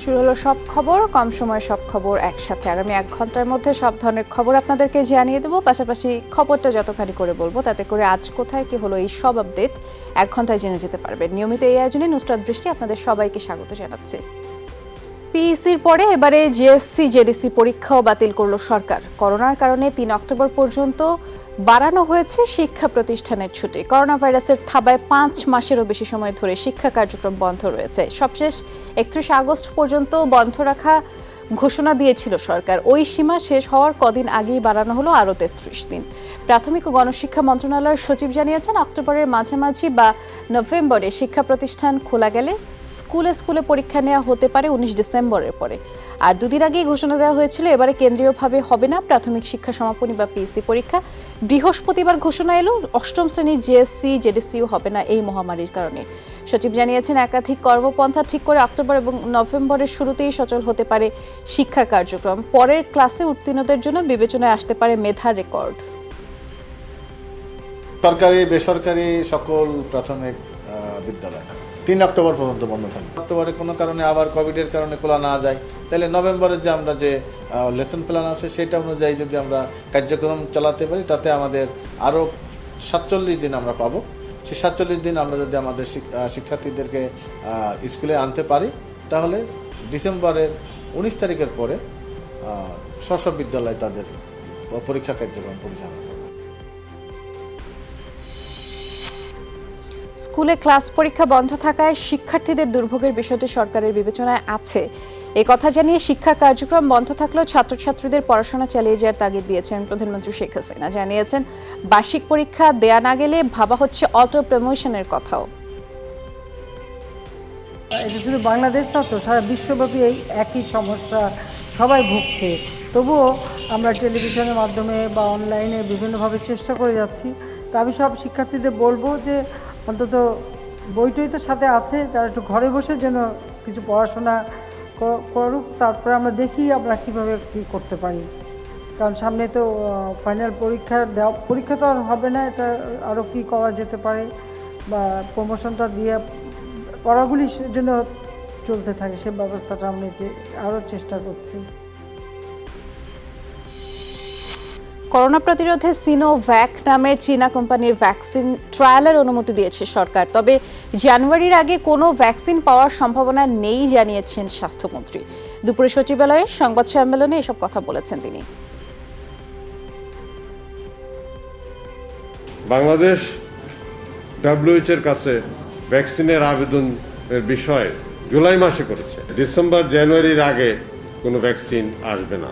শুরু হলো সব খবর, কম সময়ে সব খবর একসাথে। আগামী 1 ঘন্টার মধ্যে সব ধরনের খবর আপনাদেরকে জানিয়ে দেবো, পাশাপাশি খবরটা যতখানি করে বলবো তাতে করে আজ কোথায় কি হলো এই সব আপডেট 1 ঘন্টায় জেনে যেতে পারবেন। নিয়মিত এই আয়োজনে নুসরাত দৃষ্টি আপনাদের সবাইকে স্বাগত জানাচ্ছে। পিইসির পরে এবারে জিএসসি জেডিসি পরীক্ষাও বাতিল করলো সরকার। করোনার কারণে 3 অক্টোবর পর্যন্ত বাড়ানো হয়েছে শিক্ষা প্রতিষ্ঠানের ছুটি। করোনা ভাইরাসের থাবায় 5 মাসেরও বেশি সময় ধরে শিক্ষা কার্যক্রম বন্ধ রয়েছে। সবশেষ 31 আগস্ট পর্যন্ত বন্ধ রাখা ঘোষণা দিয়েছিল সরকার। ওই সীমা শেষ হওয়ার কদিন আগেই বাড়ানো হলো আরও 33 দিন। প্রাথমিক ও গণশিক্ষা মন্ত্রণালয়ের সচিব জানিয়েছেন, অক্টোবরের মাঝামাঝি বা নভেম্বরে শিক্ষা প্রতিষ্ঠান খোলা গেলে স্কুলে স্কুলে পরীক্ষা নেওয়া হতে পারে 19 ডিসেম্বরের পরে। আর দুদিন আগেই ঘোষণা দেওয়া হয়েছিল এবারে কেন্দ্রীয়ভাবে হবে না প্রাথমিক শিক্ষা সমাপনী বা পিইসি পরীক্ষা। বৃহস্পতিবার ঘোষণা এলো 8ম শ্রেণীর জিএসসি জেডিসিও হবে না এই মহামারীর কারণে। সচিব জানিয়েছেন, একাধিক কর্মপন্থা ঠিক করে অক্টোবর এবং নভেম্বরের শুরুতেই সচল হতে পারে শিক্ষা কার্যক্রম। পরের ক্লাসে উত্তীর্ণদের জন্য বিবেচনায় আসতে পারে মেধার রেকর্ড। সরকারি বেসরকারি সকল প্রাথমিক বিদ্যালয় 3 অক্টোবর পর্যন্ত বন্ধ থাকবে। অক্টোবরে কোনো কারণে আবার কোভিডের কারণে খোলা না যায়, তাহলে নভেম্বরের যে আমরা যে লেসন প্ল্যান আছে সেটা অনুযায়ী যদি আমরা কার্যক্রম চালাতে পারি, তাতে আমাদের আরও 47 দিন আমরা পাবো। সেই 47 দিন আমরা যদি আমাদের শিক্ষার্থীদেরকে স্কুলে আনতে পারি, তাহলে ডিসেম্বরের 19 তারিখের পরে স্ব বিদ্যালয় তাদের পরীক্ষা কার্যক্রম পরিচালনা করবে। স্কুলে ক্লাস পরীক্ষা বন্ধ থাকায় শিক্ষার্থীদের দুর্ভোগের বিষয়টি সরকারের বিবেচনায় আছে। এই কথা জানিয়ে শিক্ষা কার্যক্রম বন্ধ থাকলেও ছাত্রছাত্রীদের পড়াশোনা চালিয়ে যাওয়ার তাগিদ দিয়েছেন প্রধানমন্ত্রী শেখ হাসিনা। জানিয়েছেন, বার্ষিক পরীক্ষা দেয়া না গেলে ভাবা হচ্ছে অটো প্রমোশনের কথাও। এটা শুধু বাংলাদেশ না, তো সারা বিশ্বব্যাপী এই একই সমস্যা সবাই ভুগছে। তবুও আমরা টেলিভিশনের মাধ্যমে বা অনলাইনে বিভিন্নভাবে চেষ্টা করে যাচ্ছি। তা আমি সব শিক্ষার্থীদের বলবো যে অন্তত বইটই তো সাথে আছে, যারা একটু ঘরে বসে যেন কিছু পড়াশোনা করুক। তারপরে আমরা দেখি আমরা কীভাবে কী করতে পারি, কারণ সামনে তো ফাইনাল পরীক্ষা তো আর হবে না। এটা আরও কী করা যেতে পারে বা প্রমোশনটা দিয়ে পড়াগুলির জন্য চলতে থাকে, সে ব্যবস্থাটা আমি আরও চেষ্টা করছি। করোনা প্রতিরোধে সিনোভ্যাক নামের চীনা কোম্পানির ভ্যাকসিন ট্রায়ালের অনুমতি দিয়েছে সরকার। তবে জানুয়ারির আগে কোনো ভ্যাকসিন পাওয়ার সম্ভাবনা নেই জানিয়েছেন স্বাস্থ্যমন্ত্রী। দুপুরে সচিবালয়ে সংবাদ সম্মেলনে এসব কথা বলেছেন তিনি। বাংলাদেশ WHO এর কাছে ভ্যাকসিনের আবেদনের বিষয়ে জুলাই মাসে করেছে। ডিসেম্বর জানুয়ারির আগে কোনো ভ্যাকসিন আসবে না,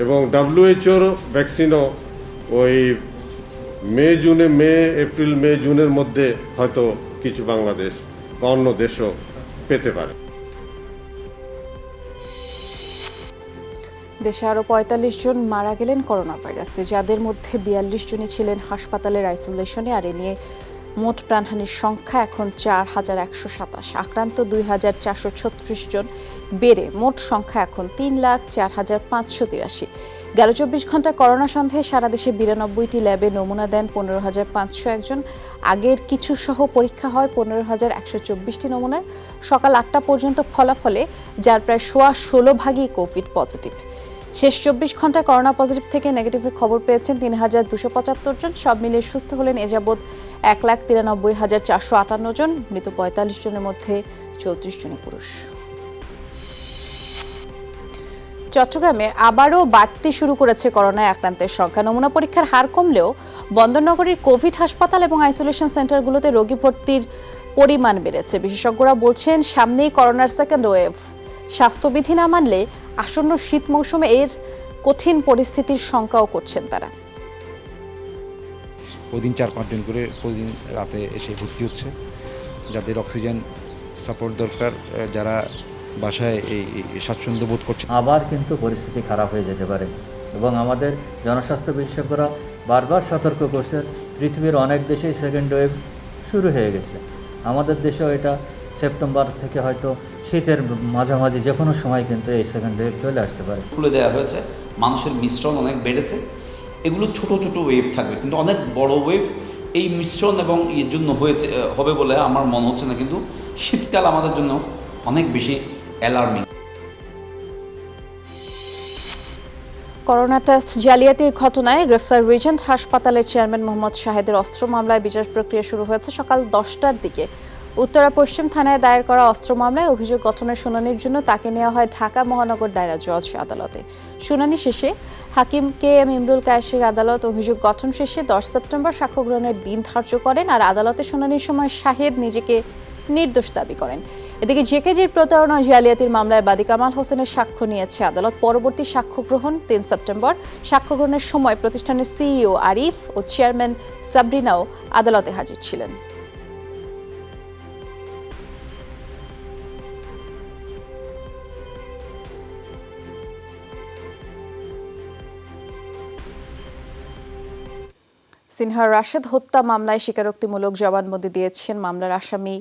এবং WHO ভ্যাকসিনও ওই এপ্রিল মে জুনের মধ্যে হয়তো কিছু বাংলাদেশ বা অন্য দেশও পেতে পারে। দেশে আরও 45 জন মারা গেলেন করোনা ভাইরাসে, যাদের মধ্যে 42 জনই ছিলেন হাসপাতালের আইসোলেশনে। আর এ নিয়ে মোট প্রাণহানির সংখ্যা এখন 4127। আক্রান্ত 2436 জন, বেড়ে মোট সংখ্যা এখন 3,04,583। গেল 24 ঘন্টা করোনা সন্দেহে সারা দেশে 92টি ল্যাবে নমুনা দেন 15,501 জন। আগের কিছু সহ পরীক্ষা হয় 15,124টি নমুনার। সকাল 8টা পর্যন্ত ফলাফলে যার প্রায় 16.5 কোভিড পজিটিভ। শেষ 24 ঘন্টা করোনা পজিটিভ থেকে নেগেটিভের খবর পেয়েছেন 3,275 জন। সব মিলিয়ে সুস্থ হলেন এ যাবৎ 1,93,458 জন। মৃত 45 জনের মধ্যে 34 জনই পুরুষ। চট্টগ্রামে আবারও বাড়তে শুরু করেছে করোনায় আক্রান্তের সংখ্যা। নমুনা পরীক্ষার হার কমলেও বন্দরনগরীর কোভিড হাসপাতাল এবং আইসোলেশন সেন্টারগুলোতে রোগী ভর্তির পরিমাণ বেড়েছে। বিশেষজ্ঞরা বলছেন, সামনেই করোনার সেকেন্ড ওয়েভ। স্বাস্থ্যবিধি না মানলে আসন্ন শীত মৌসুমে এর কঠিন পরিস্থিতির শঙ্কাও করছেন তারা। প্রতিদিন 4-5 দিন করে প্রতিদিন রাতে এসে ভর্তি হচ্ছে, যাদের অক্সিজেন সাপোর্ট দরকার, যারা বাসায় এই স্বাচ্ছন্দ্য বোধ করছে। আবার কিন্তু পরিস্থিতি খারাপ হয়ে যেতে পারে, এবং আমাদের জনস্বাস্থ্য বিশেষজ্ঞরা বারবার সতর্ক করছে, পৃথিবীর অনেক দেশেই সেকেন্ড ওয়েভ শুরু হয়ে গেছে। আমাদের দেশেও এটা সেপ্টেম্বর থেকে হয়তো শীতের মাঝামাঝি যে কোনো সময় কিন্তু এই সেকেন্ড ওয়েভ চলে আসতে পারে। খুলে দেওয়া হয়েছে, মানুষের মিশ্রণ অনেক বেড়েছে। এগুলো ছোট ছোট ওয়েভ থাকবে, কিন্তু অনেক বড় ওয়েভ এই মিশ্রণ এবং এর জন্য হবে বলে আমার মনে হচ্ছে না। কিন্তু শীতকাল আমাদের জন্য অনেক বেশি অ্যালার্মিং। করোনা টেস্ট জালিয়াতির ঘটনায় গ্রেফতার রিজেন্ট হাসপাতালের চেয়ারম্যান মোহাম্মদ শাহেদের অস্ত্র মামলায় বিচার প্রক্রিয়া শুরু হয়েছে সকাল 10টার দিকে। উত্তরা পশ্চিম থানায় দায়ের করা অস্ত্র মামলায় অভিযোগ গঠনের শুনানির জন্য তাকে নেওয়া হয় ঢাকা মহানগর দায়রা জজ আদালতে। শুনানি শেষে হাকিম কে এম ইমরুল কায়েসের আদালত অভিযোগ গঠন শেষে 10 সেপ্টেম্বর সাক্ষ্য গ্রহণের দিন ধার্য করেন। আর আদালতে শুনানির সময় শাহেদ নিজেকে নির্দোষ দাবি করেন। এদিকে জেকেজির প্রতারণা জালিয়াতির মামলায় বাদী কামাল হোসেনের সাক্ষ্য নিয়েছে আদালত। পরবর্তী সাক্ষ্য গ্রহণ 3 সেপ্টেম্বর। সাক্ষ্য গ্রহণের সময় প্রতিষ্ঠানের সিইও আরিফ ও চেয়ারম্যান সাবরিনাও আদালতে হাজির ছিলেন। সিনহা রাশেদ হত্যা মামলায় স্বীকারোক্তিমূলক জবানবন্দি দিয়েছেন মামলার আসামি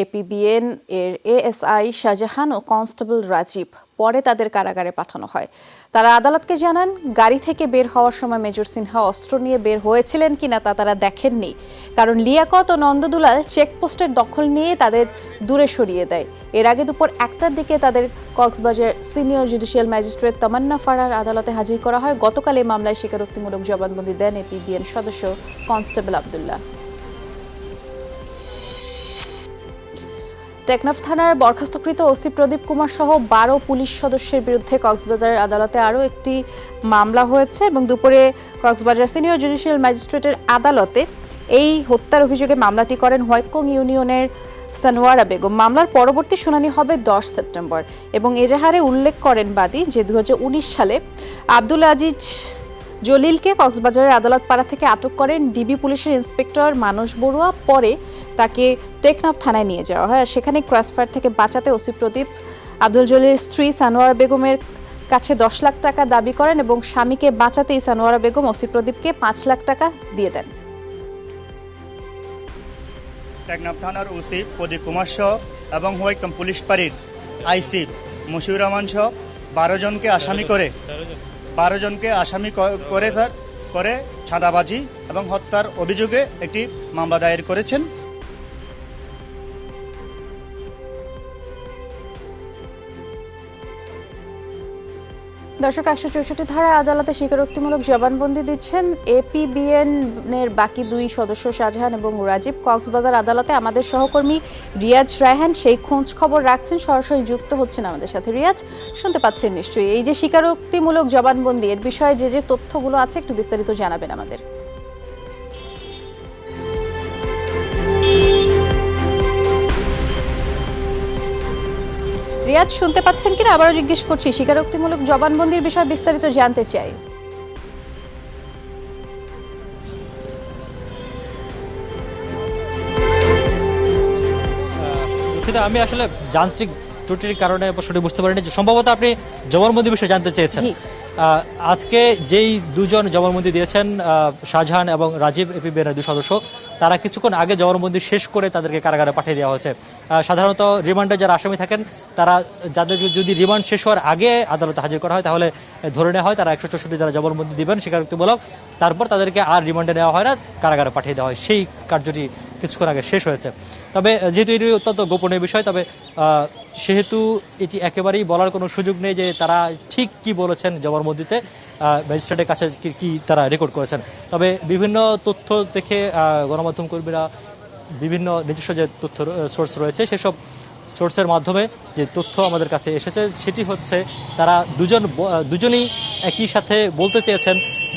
এপিবিএন এর এএসআই শাহজাহান ও কনস্টেবল রাজীব। পরে তাদের কারাগারে পাঠানো হয়। তারা আদালতকে জানান, গাড়ি থেকে বের হওয়ার সময় মেজর সিনহা অস্ত্র নিয়ে বের হয়েছিলেন কিনা তা তারা দেখেননি, কারণ লিয়াকত ও নন্দদুলাল চেকপোস্টের দখল নিয়ে তাদের দূরে সরিয়ে দেয়। এর আগে দুপুর 1টার দিকে তাদের কক্সবাজার সিনিয়র জুডিশিয়াল ম্যাজিস্ট্রেট তামান্না ফারার আদালতে হাজির করা হয়। গতকাল এই মামলায় স্বীকারোক্তিমূলক জবানবন্দি দেন এপিবিএন সদস্য কনস্টেবল আব্দুল্লাহ। টেকনাফ থানার বরখাস্তকৃত ওসি প্রদীপ কুমার সহ 12 পুলিশ সদস্যের বিরুদ্ধে কক্সবাজার আদালতে আরও একটি মামলা হয়েছে এবং দুপুরে কক্সবাজার সিনিয়র জুডিশিয়াল ম্যাজিস্ট্রেটের আদালতে এই হত্যার অভিযোগে মামলাটি করেন হোয়াইটকং ইউনিয়নের সানোয়ারা বেগম। মামলার পরবর্তী শুনানি হবে 10 সেপ্টেম্বর এবং এজাহারে উল্লেখ করেন বাদী যে 2019 সালে আব্দুল আজিজ জলিলকে কক্সবাজারের আদালত পাড়া থেকে আটক করেন ডিবি পুলিশের ইন্সপেক্টর মানস বড়ুয়া। পরে তাকে টেকনাফ থানায় নিয়ে যাওয়া হয়। আর সেখানে ক্রসফায়ার থেকে বাঁচাতে ওসি প্রদীপ আব্দুল জলিলের স্ত্রী সানোয়ারা বেগমের কাছে 10 লাখ টাকা দাবি করেন এবং স্বামীকে বাঁচাতেই সানোয়ারা বেগম ওসি প্রদীপকে 5 লাখ টাকা দিয়ে দেন। টেকনাফ থানার ওসি প্রদীপ কুমার সহ এবং হোয়াইটকং পুলিশ ফাঁড়ির আইসি মশিউর রহমান সহ 12 জনকে আসামি করে চাঁদাবাজি এবং হত্যার অভিযোগে একটি মামলা দায়ের করেছেন। দর্শক, 164 ধারায় আদালতে স্বীকারোক্তিমূলক জবানবন্দি দিচ্ছেন এপিবিএন এর বাকি 2 সদস্য শাহজাহান এবং রাজীব। কক্সবাজার আদালতে আমাদের সহকর্মী রিয়াজ রায়হান সেই খোঁজ খবর রাখছেন, সরাসরি যুক্ত হচ্ছেন আমাদের সাথে। রিয়াজ, শুনতে পাচ্ছেন নিশ্চয়ই। এই যে স্বীকারোক্তিমূলক জবানবন্দি, এর বিষয়ে যে তথ্যগুলো আছে একটু বিস্তারিত জানাবেন আমাদের। রিয়াজ, শুনতে পাচ্ছেন কিনা আবারও জিজ্ঞেস করছি, স্বীকারোক্তিমূলক জবানবন্দির বিষয়ে বিস্তারিত জানতে চাই। আমি আসলে যান্ত্রিক ত্রুটির কারণে সঠিক বুঝতে পারিনি, যে সম্ভবত আপনি জবানবন্দির বিষয়ে জানতে চেয়েছেন। আজকে যেই 2 জন জবানবন্দি দিয়েছেন শাহজাহান এবং রাজীব এপিবিএনের 2 সদস্য, তারা কিছুক্ষণ আগে জবানবন্দি শেষ করে তাদেরকে কারাগারে পাঠিয়ে দেওয়া হয়েছে। সাধারণত রিমান্ডে যারা আসামি থাকেন তারা যাদের যদি রিমান্ড শেষ হওয়ার আগে আদালতে হাজির করা হয় তাহলে ধরে নেওয়া হয় তারা 164 দ্বারা জবানবন্দি দিবেন স্বীকারোক্তিমূলক, তারপর তাদেরকে আর রিমান্ডে নেওয়া হয় না, কারাগারে পাঠিয়ে দেওয়া হয়। সেই কার্যটি কিছুক্ষণ আগে শেষ হয়েছে। তবে যেহেতু এটি অত্যন্ত গোপনীয় বিষয়, তবে সেহেতু এটি একেবারেই বলার কোনো সুযোগ নেই যে তারা ঠিক কি বলেছেন জবানবন্দিতে, ম্যাজিস্ট্রেটের কাছে কি তারা রেকর্ড করেছেন। তবে বিভিন্ন তথ্য দেখে গণমাধ্যম কর্মীরা বিভিন্ন নিজস্ব যে তথ্য সোর্স রয়েছে সেসব সোর্সের মাধ্যমে যে তথ্য আমাদের কাছে এসেছে সেটি হচ্ছে তারা দুজনেই একই সাথে বলতে চেয়েছেন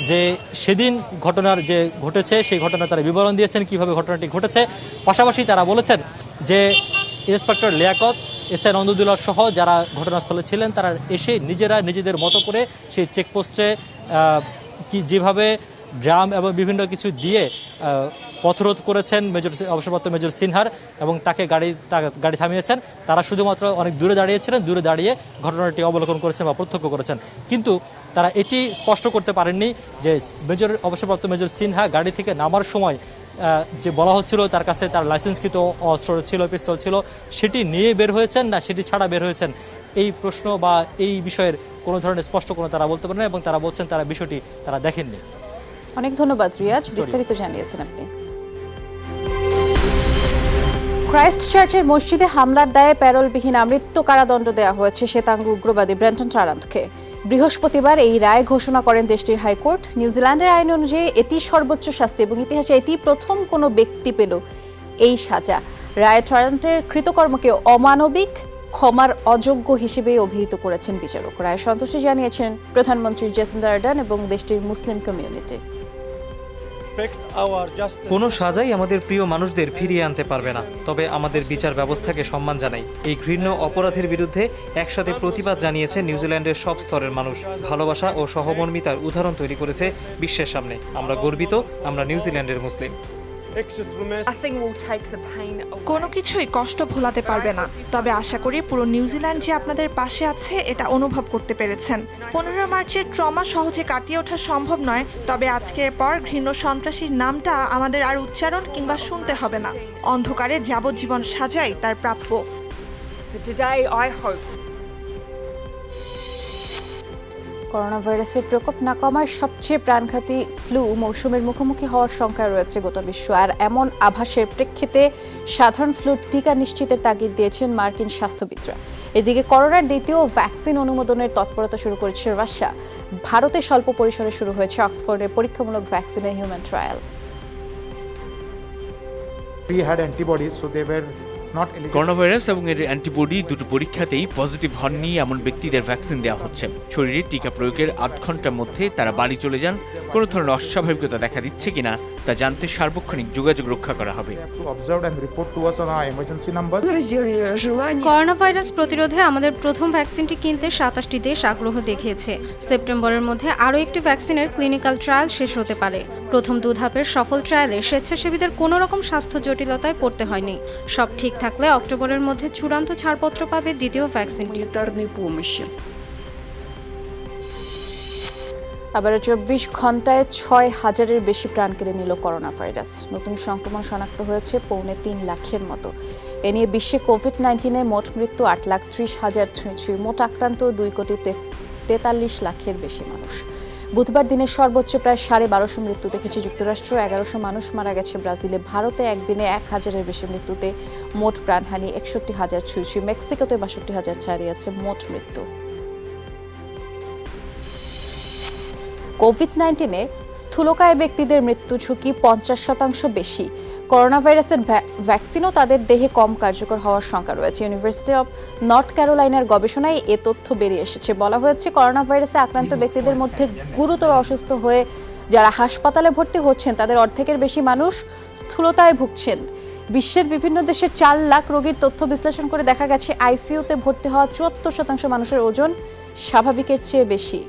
যে সেদিন ঘটনার যে ঘটেছে সেই ঘটনা তারা বিবরণ দিয়েছেন কিভাবে ঘটনাটি ঘটেছে। পাশাপাশি তারা বলেছেন যে ইন্সপেক্টর লিয়াকত, এসআই নন্দদুলাল সহ যারা ঘটনাস্থলে ছিলেন তারা এসে নিজেদের মতো করে সেই চেকপোস্টে যেভাবে ড্রাম এবং বিভিন্ন কিছু দিয়ে পথরোধ করেছেন অবসরপ্রাপ্ত মেজর সিনহার এবং তাকে গাড়ি থামিয়েছেন। তারা শুধুমাত্র অনেক দূরে দাঁড়িয়েছিলেন, দূরে দাঁড়িয়ে ঘটনাটি অবলোকন করেছেন বা প্রত্যক্ষ করেছেন, কিন্তু তারা এটি স্পষ্ট করতে পারেননি যে অবসরপ্রাপ্ত মেজর সিনহা গাড়ি থেকে নামার সময় যে বলা হচ্ছিল তার কাছে তার লাইসেন্সকৃত অস্ত্র ছিল, পিস্তল ছিল, সেটি নিয়ে বের হয়েছেন না সেটি ছাড়া বের হয়েছেন, এই প্রশ্ন বা এই বিষয়ের কোনো ধরনের স্পষ্ট কোনো তারা বলতে পারেন না এবং তারা বলছেন তারা বিষয়টি তারা দেখেননি। অনেক ধন্যবাদ রিয়াজ, বিস্তারিত জানিয়েছেন আপনি। ক্রাইস্ট চার্চের মসজিদে হামলার দায়ে প্যারোলবিহীন মৃত্যু কারাদণ্ড দেওয়া হয়েছে শ্বেতাঙ্গ উগ্রবাদী ব্রেন্টন টারান্টকে। বৃহস্পতিবার এই রায় ঘোষণা করেন দেশটির হাইকোর্ট। নিউজিল্যান্ডের আইন অনুযায়ী এটি সর্বোচ্চ শাস্তি এবং ইতিহাসে এটি প্রথম কোনো ব্যক্তি পেল এই সাজা। রায় টারান্টের কৃতকর্মকে অমানবিক, ক্ষমার অযোগ্য হিসেবে অভিহিত করেছেন বিচারক। রায় সন্তুষ্টি জানিয়েছেন প্রধানমন্ত্রী জেসিন্ডা আর্ডার্ন এবং দেশটির মুসলিম কমিউনিটি। কোনো সাজাই আমাদের প্রিয় মানুষদের ফিরিয়ে আনতে পারবে না, তবে আমাদের বিচার ব্যবস্থাকে সম্মান জানাই। এই ঘৃণ্য অপরাধের বিরুদ্ধে একসাথে প্রতিবাদ জানিয়েছে নিউজিল্যান্ডের সব স্তরের মানুষ। ভালোবাসা ও সহমর্মিতার উদাহরণ তৈরি করেছে বিশ্বের সামনে। আমরা গর্বিত, আমরা নিউজিল্যান্ডের মুসলিম। কোনো কিছুই কষ্ট ভোলাতে পারবে না, তবে আশা করি পুরো নিউজিল্যান্ড যে আপনাদের পাশে আছে এটা অনুভব করতে পেরেছেন। 15 মার্চের ট্রমা সহজে কাটিয়ে ওঠা সম্ভব নয়, তবে আজকের পর ঘৃণ্য সন্ত্রাসীর নামটা আমাদের আর উচ্চারণ কিংবা শুনতে হবে না। অন্ধকারে যাবজ্জীবন সাজাই তার প্রাপ্য। করোনা ভাইরাসের প্রকোপ না কমায় সবচেয়ে প্রাণঘাতী ফ্লু মৌসুমের মুখোমুখি হওয়ার শঙ্কায় রয়েছে গোটা বিশ্ব। আর এমন আভাসের প্রেক্ষিতে সাধারণ ফ্লুর টিকা নিশ্চিতের তাগিদ দিয়েছেন মার্কিন স্বাস্থ্যবিদরা। এদিকে করোনার দ্বিতীয় ভ্যাকসিন অনুমোদনের তৎপরতা শুরু করেছে রাশিয়া। ভারতে স্বল্প পরিসরে শুরু হয়েছে অক্সফোর্ডের পরীক্ষামূলক ভ্যাকসিনের হিউম্যান ট্রায়াল। করোনা ভাইরাস এবং এর অ্যান্টিবডি দুটো পরীক্ষাতেই পজিটিভ হননি এমন ব্যক্তিদের ভ্যাকসিন দেওয়া হচ্ছে। শরীরে টিকা প্রয়োগের 8 ঘন্টার মধ্যে তারা বাড়ি চলে যান। কোনো ধরনের অস্বাভাবিকতা দেখা দিচ্ছে কিনা তা জানতে সার্বক্ষণিক যোগাযোগ রক্ষা করা হবে। করোনা ভাইরাস প্রতিরোধে আমাদের প্রথম ভ্যাকসিনটি কিনতে 27টি দেশ আগ্রহ দেখিয়েছে। সেপ্টেম্বরের মধ্যে আরও একটি ভ্যাকসিনের ক্লিনিক্যাল ট্রায়াল শেষ হতে পারে। প্রথম 2 ধাপের সফল ট্রায়ালে স্বেচ্ছাসেবীদের কোনো রকম স্বাস্থ্য জটিলতায় পড়তে হয়নি। সব ঠিক থাকলে অক্টোবরের মধ্যে চূড়ান্ত ছাড়পত্র পাবে দ্বিতীয় ভ্যাকসিনটি। আবার 24 ঘন্টায় 6000-এর বেশি প্রাণ কেড়ে নিল করোনা ভাইরাস। নতুন সংক্রমণ শনাক্ত হয়েছে 3.25 লাখের মতো। এ নিয়ে বিশ্বে কোভিড-19-এ মোট মৃত্যু 8,30,000 ছুঁই। মোট আক্রান্ত 2,43 লাখের বেশি মানুষ। বুধবার দিনের সর্বোচ্চ প্রায় 1250 মৃত্যু দেখেছে যুক্তরাষ্ট্র। 1100 মানুষ মারা গেছে ব্রাজিলে। ভারতে একদিনে 1000-এর বেশি মৃত্যুতে মোট প্রাণহানি 61,000 ছুঁই। মেক্সিকোতে 62,000 ছাড়িয়েছে মোট মৃত্যু। কোভিড-19-এ স্থূলকায় ব্যক্তিদের মৃত্যু ঝুঁকি 50% বেশি। করোনা ভাইরাসের ভ্যাকসিনও তাদের দেহে কম কার্যকর হওয়ার শঙ্কা রয়েছে। ইউনিভার্সিটি অব নর্থ ক্যারোলাইনার গবেষণায় এ তথ্য বেরিয়ে এসেছে। বলা হয়েছে করোনা ভাইরাসে আক্রান্ত ব্যক্তিদের মধ্যে গুরুতর অসুস্থ হয়ে যারা হাসপাতালে ভর্তি হচ্ছেন তাদের অর্ধেকের বেশি মানুষ স্থূলতায় ভুগছেন। বিশ্বের বিভিন্ন দেশের 4 লাখ রোগীর তথ্য বিশ্লেষণ করে দেখা গেছে আইসিইউতে ভর্তি হওয়া 74% মানুষের ওজন স্বাভাবিকের চেয়ে বেশি।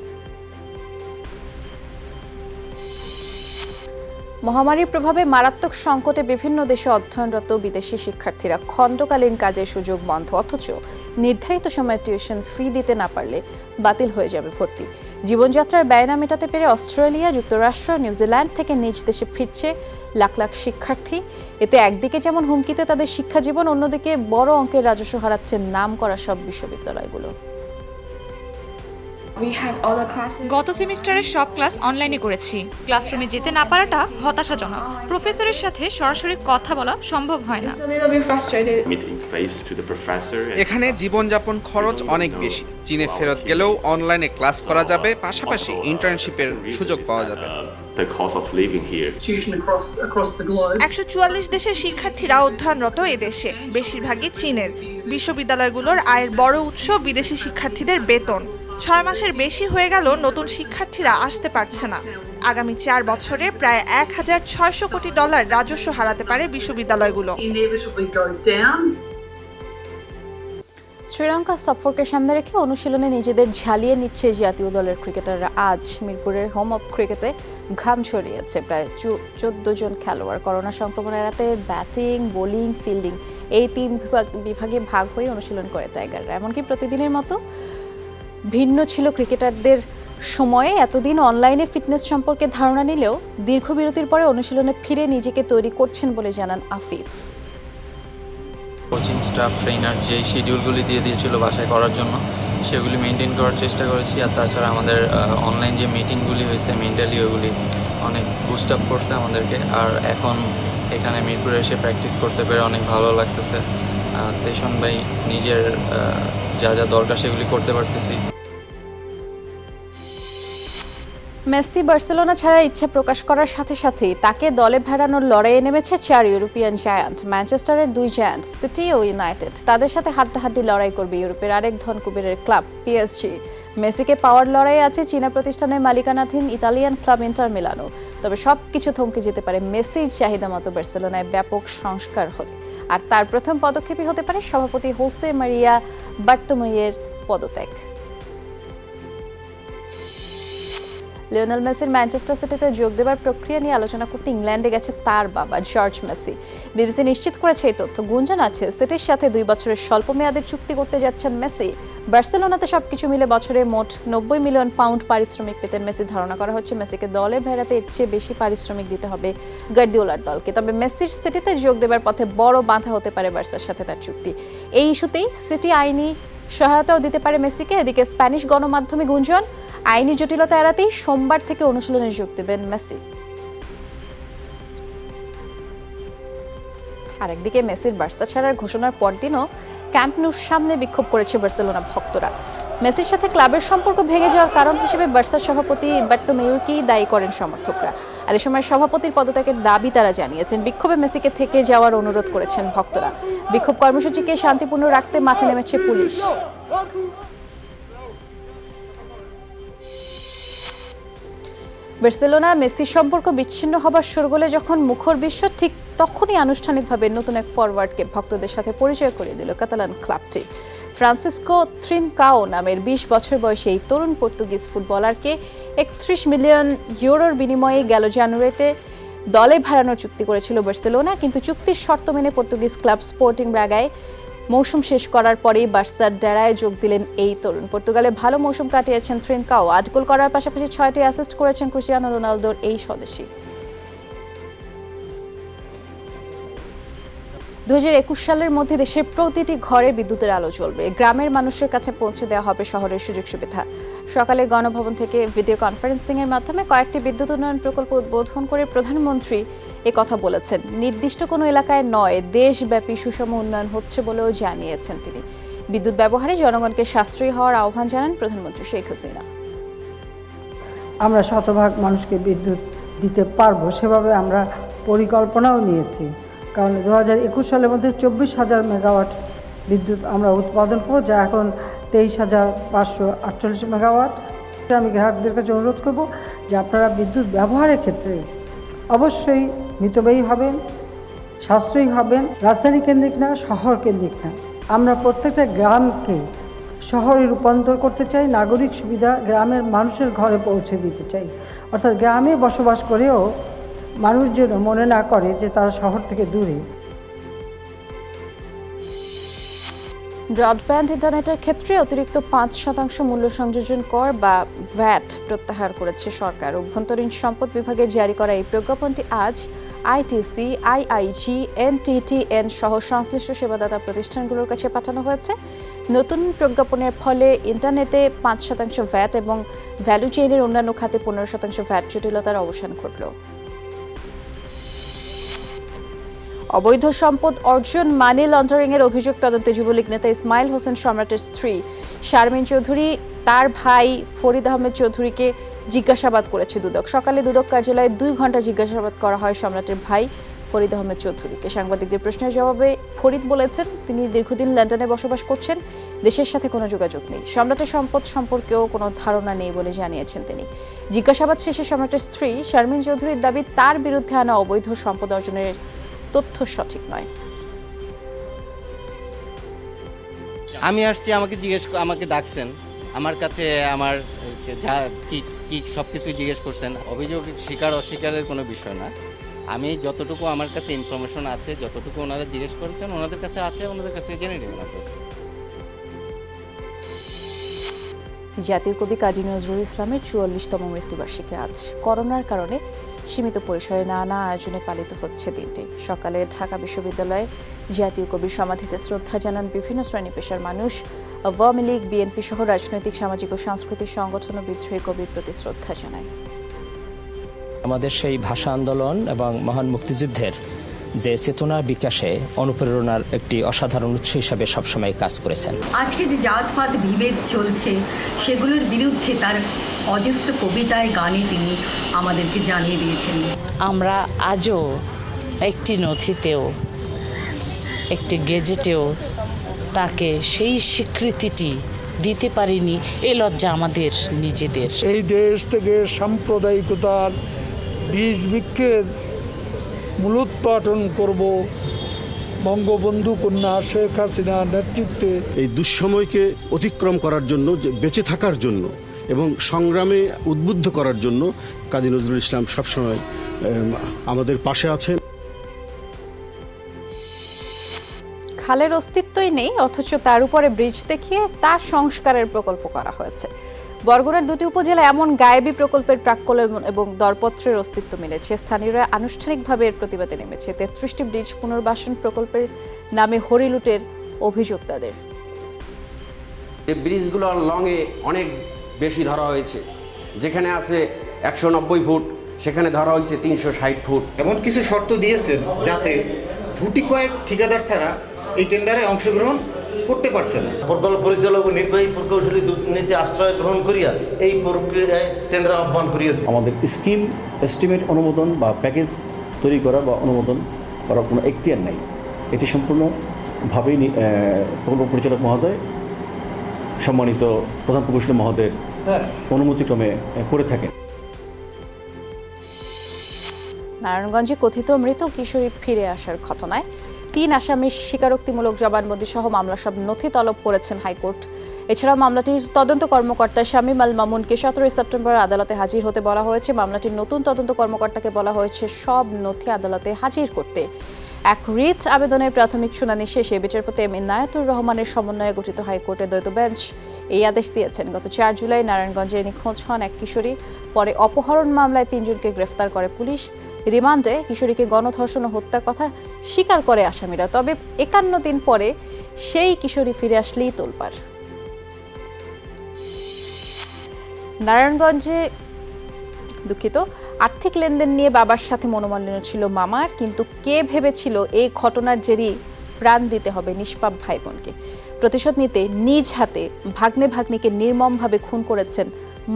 মহামারীর প্রভাবে মারাত্মক সংকটে বিভিন্ন দেশে অধ্যয়নরত বিদেশি শিক্ষার্থীরা খণ্ডকালীন কাজের সুযোগ বন্ধ, অথচ নির্ধারিত সময়ে টিউশন ফি দিতে না পারলে বাতিল হয়ে যাবে ভর্তি। জীবনযাত্রার ব্যয় না মেটাতে পেরে অস্ট্রেলিয়া, যুক্তরাষ্ট্র, নিউজিল্যান্ড থেকে নিজ দেশে ফিরছে লাখ লাখ শিক্ষার্থী। এতে একদিকে যেমন হুমকিতে তাদের শিক্ষা জীবন, অন্যদিকে বড় অঙ্কের রাজস্ব হারাচ্ছে নাম করা সব বিশ্ববিদ্যালয়গুলো। গত সেমিস্টারের সব ক্লাস অনলাইনে করেছি। ক্লাসরুমে যেতে না পারাটা হতাশাজনক। প্রফেসরের সাথে সরাসরি কথা বলা সম্ভব হয় না। এখানে জীবনযাপন খরচ অনেক বেশি। চীনে ফেরত গেলেও অনলাইনে ক্লাস করা যাবে, পাশাপাশি ইন্টার্নশিপের সুযোগ পাওয়া যাবে। 144 দেশের শিক্ষার্থীরা অধ্যয়নরত এদেশে, বেশিরভাগই চীনের। বিশ্ববিদ্যালয়গুলোর আয়ের বড় উৎস বিদেশি শিক্ষার্থীদের বেতন। 6 মাসের বেশি হয়ে গেল নতুন শিক্ষার্থীরা আসতে পারছে না। আগামী 4 বছরে প্রায় $1,600 কোটি রাজস্ব হারাতে পারে বিশ্ববিদ্যালয়গুলো। শ্রীলঙ্কা সফরকে সামনে রেখে অনুশীলনে নিজেদের ঝালিয়ে নিচ্ছে জাতীয় দলের ক্রিকেটাররা। আজ মিরপুরের হোম অফ ক্রিকেটে ঘাম ছড়িয়েছে প্রায় 14 জন খেলোয়াড়। করোনা সংক্রমণ এড়াতে ব্যাটিং, বোলিং, ফিল্ডিং এই 3 বিভাগে ভাগ হয়ে অনুশীলন করে টাইগাররা। এমনকি প্রতিদিনের মতো ভিন্ন ছিল ক্রিকেটারদের সময়ে। এতদিন অনলাইনে ফিটনেস সম্পর্কে ধারণা নিলেও দীর্ঘ বিরতির পরে অনুশীলনে ফিরে নিজেকে তৈরি করছেন বলে জানান আফিফ। কোচিং স্টাফ, ট্রেনার যেই শিডিউলগুলি দিয়ে দিয়েছিল বাসায় করার জন্য সেগুলি মেনটেন করার চেষ্টা করেছি। আর তাছাড়া আমাদের অনলাইন যে মিটিংগুলি হয়েছে মেন্টালি ওগুলি অনেক বুস্ট আপ করছে আমাদেরকে। আর এখন এখানে মিরপুরে এসে প্র্যাকটিস করতে পেরে অনেক ভালো লাগতেছে। সেশন বাই নিজের যা যা দরকার সেগুলি করতে পারতেছি। মেসি বার্সেলোনা ছাড়ার ইচ্ছে প্রকাশ করার সাথে সাথেই তাকে দলে ভেড়ানোর লড়াইয়ে নেমেছে 4 ইউরোপিয়ান জায়ান্ট। ম্যানচেস্টারের 2 জায়ান্ট সিটি ও ইউনাইটেড। তাদের সাথে হাড্ডাহাড্ডি লড়াই করবে ইউরোপের আরেক ধনকুবেরের ক্লাব পিএসজি। মেসিকে পাওয়ার লড়াইয়ে আছে চীনা প্রতিষ্ঠানের মালিকানাধীন ইতালিয়ান ক্লাব ইন্টার মিলানো। তবে সবকিছু থমকে যেতে পারে মেসির চাহিদা মতো বার্সেলোনায় ব্যাপক সংস্কার হলে। আর তার প্রথম পদক্ষেপই হতে পারে সভাপতি হোসে মারিয়া বার্তোমেইয়ের পদত্যাগ। লিওনেল মেসির ম্যানচেস্টার সিটিতে যোগ দেওয়ার প্রক্রিয়া নিয়ে আলোচনা করতে ইংল্যান্ডে গেছে তার বাবা জর্জ মেসি। বিবিসি নিশ্চিত করেছে এই তথ্য। গুঞ্জন আছে সিটির সাথে 2 বছরের স্বল্প মেয়াদের চুক্তি করতে যাচ্ছেন মেসি। বার্সেলোনাতে সবকিছু মিলে বছরে মোট 90 মিলিয়ন পাউন্ড পারিশ্রমিক পেতেন মেসি। ধারণা করা হচ্ছে মেসিকে দলে ভেড়াতে এর চেয়ে বেশি পারিশ্রমিক দিতে হবে গার্দিওলার দলকে। তবে মেসির সিটিতে যোগ দেওয়ার পথে বড় বাধা হতে পারে বার্সার সাথে তার চুক্তি। এই ইস্যুতেই সিটি আইনি সহায়তাও দিতে পারে মেসিকে। এদিকে স্প্যানিশ গণমাধ্যমে গুঞ্জন, আইনি জটিলতা এড়াতেই সোমবার থেকে অনুশীলনে যোগ দেবেন মেসি। আরেকদিকে মেসির বার্সা ছাড়ার ঘোষণার পরদিনও ক্যাম্প নুর সামনে বিক্ষোভ করেছে বার্সেলোনা ভক্তরা। মেসির সাথে ক্লাবের সম্পর্ক ভেঙে যাওয়ার কারণ হিসেবে বার্সার সভাপতি বার্তোমেইউকেই দায়ী করেন সমর্থকরা। আর এ সময় সভাপতির পদত্যাগের দাবি তারা জানিয়েছেন। বিক্ষোভে মেসিকে থেকে যাওয়ার অনুরোধ করেছেন ভক্তরা। বিক্ষোভ কর্মসূচিকে শান্তিপূর্ণ রাখতে মাঠে নেমেছে পুলিশ। বার্সেলোনা মেসি সম্পর্ক বিচ্ছিন্ন হবার শোরগোলে যখন মুখর বিশ্ব, ঠিক তখনই আনুষ্ঠানিকভাবে নতুন এক ফরওয়ার্ডকে ভক্তদের সাথে পরিচয় করিয়ে দিল কাতালান ক্লাবটি। ফ্রান্সিসকো থ্রিনকাও নামের 20 বছর বয়সী এই তরুণ পর্তুগিজ ফুটবলারকে 31 মিলিয়ন ইউরোর বিনিময়ে গেল জানুয়ারিতে দলে ভেড়ানোর চুক্তি করেছিল বার্সেলোনা। কিন্তু চুক্তির শর্ত মেনে পর্তুগিজ ক্লাব স্পোর্টিং ব্রাগায় মৌসুম শেষ করার পরেই বার্সার ডেরায় যোগ দিলেন এই তরুণ। পর্তুগালে ভালো মৌসুম কাটিয়েছেন থ্রিনকাও। 8 গোল করার পাশাপাশি 6টি অ্যাসিস্ট করেছেন ক্রিস্টিয়ানো রোনালদোর এই স্বদেশী। 2021 সালের মধ্যে দেশের প্রতিটি ঘরে বিদ্যুতের আলো জ্বলবে। গ্রামের মানুষের কাছে পৌঁছে দেওয়া হবে শহরের সুযোগ সুবিধা। সকালে গণভবন থেকে ভিডিও কনফারেন্সিং এর মাধ্যমে কয়েকটি বিদ্যুৎ উন্নয়ন প্রকল্প উদ্বোধন করে প্রধানমন্ত্রী কথা বলেছেন। নির্দিষ্ট কোনো এলাকায় নয়, দেশব্যাপী সুষম উন্নয়ন হচ্ছে বলেও জানিয়েছেন তিনি। বিদ্যুৎ ব্যবহারে জনগণকে সাশ্রয়ী হওয়ার আহ্বান জানান প্রধানমন্ত্রী শেখ হাসিনা। আমরা শতভাগ মানুষকে বিদ্যুৎ দিতে পারবো সেভাবে আমরা পরিকল্পনাও নিয়েছি। কারণ 2021 সালের মধ্যে 24,000 মেগাওয়াট বিদ্যুৎ আমরা উৎপাদন করব, যা এখন 23,548 মেগাওয়াট। আমি গ্রাহকদের কাছে অনুরোধ করব যে আপনারা বিদ্যুৎ ব্যবহারের ক্ষেত্রে অবশ্যই মিতব্যয়ী হবেন, সাশ্রয়ী হবেন। রাজধানী কেন্দ্রিক না, শহর কেন্দ্রিক না। আমরা প্রত্যেকটা গ্রামকে শহরে রূপান্তর করতে চাই। নাগরিক সুবিধা গ্রামের মানুষের ঘরে পৌঁছে দিতে চাই। অর্থাৎ গ্রামে বসবাস করেও মানুষ যেন মনে না করে যে তারা শহর থেকে দূরে। ব্রডব্যান্ড ইন্টারনেটের ক্ষেত্রে অতিরিক্ত 5% মূল্য সংযোজন কর বা ভ্যাট প্রত্যাহার করেছে সরকার। অভ্যন্তরীণ সম্পদ বিভাগের জারি করা এই প্রজ্ঞাপনটি আজ আইটিসি, আইআইজি, এনটিটিএন সহ সংশ্লিষ্ট সেবাদাতা প্রতিষ্ঠানগুলোর কাছে পাঠানো হয়েছে। নতুন প্রজ্ঞাপনের ফলে ইন্টারনেটে 5% ভ্যাট এবং ভ্যালু চেইনের অন্যান্য খাতে 15% ভ্যাট জটিলতার অবসান ঘটল। অবৈধ সম্পদ অর্জন, মানি লন্ডারিং এর অভিযোগ তদন্তে যুবলীগ নেতা ইসমাইল হোসেন সম্রাটের স্ত্রী শারমিন চৌধুরী তার ভাই ফরিদ আহমেদ চৌধুরীকে জিজ্ঞাসাবাদ করেছে দুদক। সকালে দুদক কার্যালয়ে 2 ঘন্টা জিজ্ঞাসাবাদ করা হয় সম্রাটের ভাই ফরিদ আহমেদ চৌধুরীকে। সাংবাদিকদের প্রশ্নের জবাবে ফরিদ বলেছেন তিনি দীর্ঘদিন লন্ডনে বসবাস করছেন, দেশের সাথে কোনো যোগাযোগ নেই। সম্রাটের সম্পদ সম্পর্কেও কোনো ধারণা নেই বলে জানিয়েছেন তিনি। জিজ্ঞাসাবাদ শেষে সম্রাটের স্ত্রী শারমিন চৌধুরীর দাবি তার বিরুদ্ধে আনা অবৈধ সম্পদ অর্জনের তথ্য সঠিক নয়। আমি আসছি, আমাকে ডাকছেন, আমার কাছে আমার যা কি সব কিছুই জিজ্ঞেস করছেন। অভিযোগ স্বীকার অস্বীকারের কোনো বিষয় না। আমি যতটুকু আমার কাছে ইনফরমেশন আছে, যতটুকু ওনারা জিজ্ঞেস করেছেন ওনাদের কাছে আছে, ওনাদের কাছে জেনে নেবেন আপনারা। জাতীয় কবি কাজী নজরুল ইসলামের ৪৪তম মৃত্যুবার্ষিকী আজ। করোনার কারণে সীমিত পরিসরে নানা আয়োজনে পালিত হচ্ছে দিনটি। সকালে ঢাকা বিশ্ববিদ্যালয়ে জাতীয় কবির সমাধিতে শ্রদ্ধা জানান বিভিন্ন শ্রেণী পেশার মানুষ। আওয়ামী লীগ, বিএনপি সহ রাজনৈতিক, সামাজিক ও সাংস্কৃতিক সংগঠন ও বিদ্রোহী কবির প্রতি শ্রদ্ধা জানায়। আমাদের সেই ভাষা আন্দোলন এবং মহান মুক্তিযুদ্ধের যে চেতনা বিকাশে অনুপ্রেরণার একটি অসাধারণ উৎস হিসাবে সবসময় কাজ করেছেন। আজকে যে জাতপাত বিভেদ চলছে সেগুলোর বিরুদ্ধে তার অজস্র কবিতায়, গানে তিনি আমাদেরকে জানিয়ে দিয়েছেন। আমরা আজও একটি নথিতেও, একটি গেজেটেও তাকে সেই স্বীকৃতিটি দিতে পারিনি। এ লজ্জা আমাদের নিজেদের। এই দেশ থেকে সাম্প্রদায়িকতার বীজ বৃক্ষের মূলোৎপাটন করব বঙ্গবন্ধু কন্যা শেখ হাসিনার নেতৃত্বে। এই দুঃসময়কে অতিক্রম করার জন্য, বেঁচে থাকার জন্য এবং সংগ্রামে উদ্বুদ্ধ করার জন্য কাজী নজরুল ইসলাম সবসময় আমাদের পাশে আছেন। খালের অস্তিত্বই নেই, অথচ তার উপরে ব্রিজ দেখিয়ে তা সংস্কারের প্রকল্প করা হয়েছে। বরগুনার দুটি উপজেলায় এমন গায়েবী প্রকল্পের প্রাক্কলন এবং দরপত্রের অস্তিত্ব মিলেছে। স্থানীয়রা আনুষ্ঠানিকভাবে এর প্রতিবাদে নেমেছে। ৩৩টি ব্রিজ পুনর্বাসন প্রকল্পের নামে হরিলুটের অভিযোগ তাদের। এই ব্রিজগুলোর লংয়ে অনেক বেশি ধরা হয়েছে। যেখানে আছে ১৯০ ফুট, সেখানে ধরা হয়েছে ৩৬০ ফুট। এমন কিছু শর্ত দিয়েছেন যাতে গুটি কয়েক ঠিকাদার ছাড়া এই টেন্ডারে অংশগ্রহণ করতে পারছে না। প্রকল্প পরিচালক ও নির্বাহী প্রকৌশলী দুর্নীতি আশ্রয় গ্রহণ করিয়া এই প্রক্রিয়ায় টেন্ডার আহ্বান করিয়েছে। আমাদের স্কিম এস্টিমেট অনুমোদন বা প্যাকেজ তৈরি করা বা অনুমোদন করার কোনো এখতিয়ার নাই। এটি সম্পূর্ণভাবেই প্রকল্প পরিচালক মহোদয়, সম্মানিত প্রধান প্রকৌশলী মহোদয়ের অনুমতিক্রমে করে থাকেন। নারায়ণগঞ্জে কথিত মৃত কিশোরী ফিরে আসার ঘটনায় ৩ আসামির স্বীকারোক্তিমূলক জবানবন্দি সহ মামলার সব নথি তলব করেছেন হাইকোর্ট। এছাড়া মামলাটির তদন্ত কর্মকর্তা শামীম আল মামুনকে ১৭ সেপ্টেম্বর আদালতে হাজির হতে বলা হয়েছে। মামলাটির নতুন তদন্ত কর্মকর্তাকে বলা হয়েছে সব নথি আদালতে হাজির করতে। এক রিট আবেদনের প্রাথমিক শুনানি শেষে বিচারপতি এম ইনায়েতুর রহমানের সমন্বয়ে গঠিত হাইকোর্টের দ্বৈত বেঞ্চ এই আদেশ দিয়েছেন। গত ৪ জুলাই নারায়ণগঞ্জে নিখোঁজ হন এক কিশোরী। পরে অপহরণ মামলায় ৩ জনকে গ্রেফতার করে পুলিশ। রিমান্ডে কিশোরীকে গণধর্ষণ ও হত্যার কথা স্বীকার করে আসামিরা। তবে ৫১ দিন পরে সেই কিশোরী ফিরে আসলেই তোলপাড়। নারায়ণগঞ্জে আর্থিক লেনদেন নিয়ে বাবার সাথে মনোমালিন্য ছিল মামার, কিন্তু কে ভেবেছিল এই ঘটনার জেরই প্রাণ দিতে হবে নিষ্পাপ ভাই বোনকে। প্রতিশোধ নিতে নিজ হাতে ভাগ্নে ভাগ্নিকে নির্মমভাবে খুন করেছেন